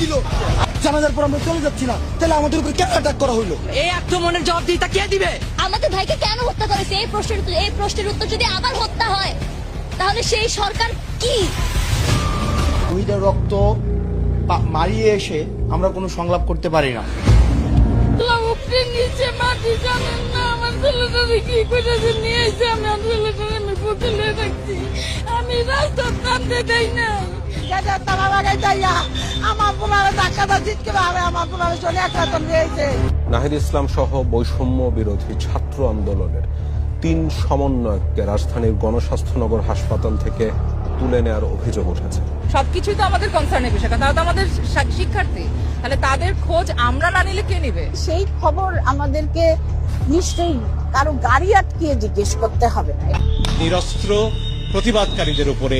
দিল জানাজার পর আমরা চলে যাচ্ছি না, তাহলে আমাদের উপর কেন অ্যাটাক করা হলো? এই আক্রমণের জবাবদিহিতা কে দিবে? আমাদের ভাইকে কেন হত্যা করেছে এই প্রশ্নের উত্তর যদি আবার হত্যা হয় তাহলে সেই সরকার কি? দুইটা রক্ত মারিয়ে এসে আমরা কোনো সংলাপ করতে পারি না। নিচে মাটি জানেন না আমার ছেলেটাকে কি করেছে নিয়ে এসে আমি আমার ছেলেটাকে আমি পুতুলে রাখছি, আমি রাস্তার নামতে দেই না। নাহিদ ইসলাম সহ বৈষম্য বিরোধী ছাত্র আন্দোলনের 3 সমন্বয়ককে রাজধানীর গণস্বাস্থ্যনগর হাসপাতাল থেকে তুলে নেওয়ার অভিযোগ উঠেছে। সবকিছুই তো আমাদের কনসার্নের বিষয়, তারা তো আমাদের শিক্ষার্থী, তাহলে তাদের খোঁজ আমরা না নিলে কে নিবে? সেই খবর আমাদেরকে নিশ্চয়ই কারো গাড়ি আটকিয়ে জিজ্ঞেস করতে হবে না। নিরস্ত্র প্রতিবাদকারীদের উপরে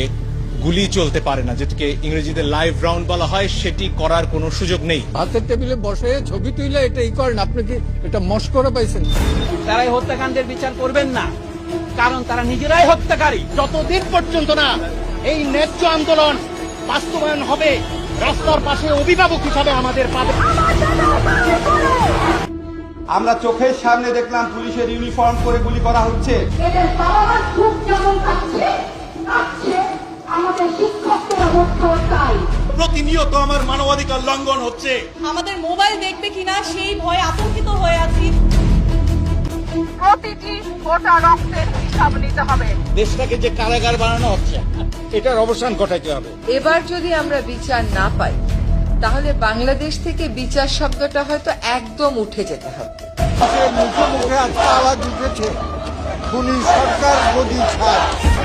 গুলি চলতে পারে না, যেটাকে ইংরেজিতে লাইভ রাউন্ড বলা হয়, সেটি করার কোনো সুযোগ নেই। হাতের টেবিলে বসে ছবি তুলে এটাই করেন, আপনি কি এটা মস্করা পাইছেন? তারা এই হত্যাকাণ্ডের বিচার করবেন না, কারণ তারা নিজেরাই হত্যাকারী। যতদিন পর্যন্ত না এই ন্যায্য আন্দোলন বাস্তবায়ন হবে, রাস্তার পাশে অভিভাবক হিসাবে আমাদের পাবে। আমরা চোখের সামনে দেখলাম পুলিশের ইউনিফর্ম পরে গুলি করা হচ্ছে। প্রতিনিয়ত আমার মানবাধিকার লঙ্ঘন হচ্ছে। আমাদের মোবাইল দেখবে কিনা সেই ভয়ে আতঙ্কিত হয়ে আছি। প্রতিটি ফোঁটা রক্তের হিসাব নিতে হবে। দেশটাকে যে কারাগার বানানো হচ্ছে, এটার অবসান ঘটাতে হবে। এবার যদি আমরা বিচার না পাই তাহলে বাংলাদেশ থেকে বিচার শব্দটা হয়তো একদম উঠে যেতে হবে। মুখে মুখে আজকে আওয়াজ উঠেছে, পুলিশ সরকার গদি ছাড়।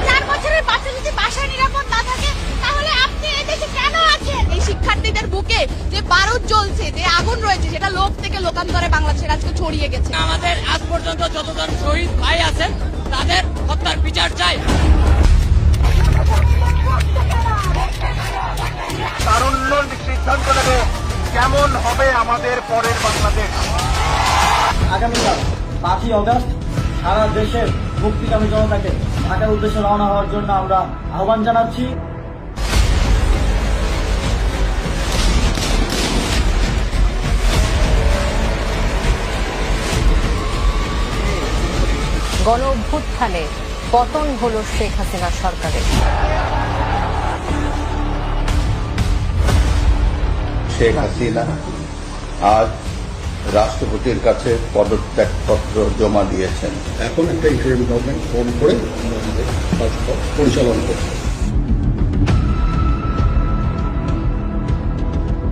4 বছরের বাচ্চা যদি বাসায় নিরাপদ না থাকে তাহলে আপনি এই দেশে কেন আছেন? এই শিক্ষার্থীদের বুকে যে বারুদ জ্বলছে, যে আগুন রয়েছে, সেটা লোক থেকে লোকান্তরে বাংলাদেশের আজকে ছড়িয়ে গেছে। আমাদের আজ পর্যন্ত যতজন শহীদ ভাই আছেন তাদের হত্যার বিচার চাই। তারুণ্য সিদ্ধান্ত নেবে কেমন হবে আমাদের পরের বাংলাদেশ। আগামীকাল 5ই অগস্ট সারা দেশের মুক্তিকামী জনতাকে ঢাকার উদ্দেশ্যে রওনা হওয়ার জন্য আমরা আহ্বান জানাচ্ছি। গণ অভ্যুত্থানে পতন হলো শেখ হাসিনা সরকারের। শেখ হাসিনা আজ রাষ্ট্রপতির কাছে পদত্যাগপত্র জমা দিয়েছেন। এখন একটা ইন্টারিম গভর্নমেন্ট ফোন করে পরিচালনা করছে।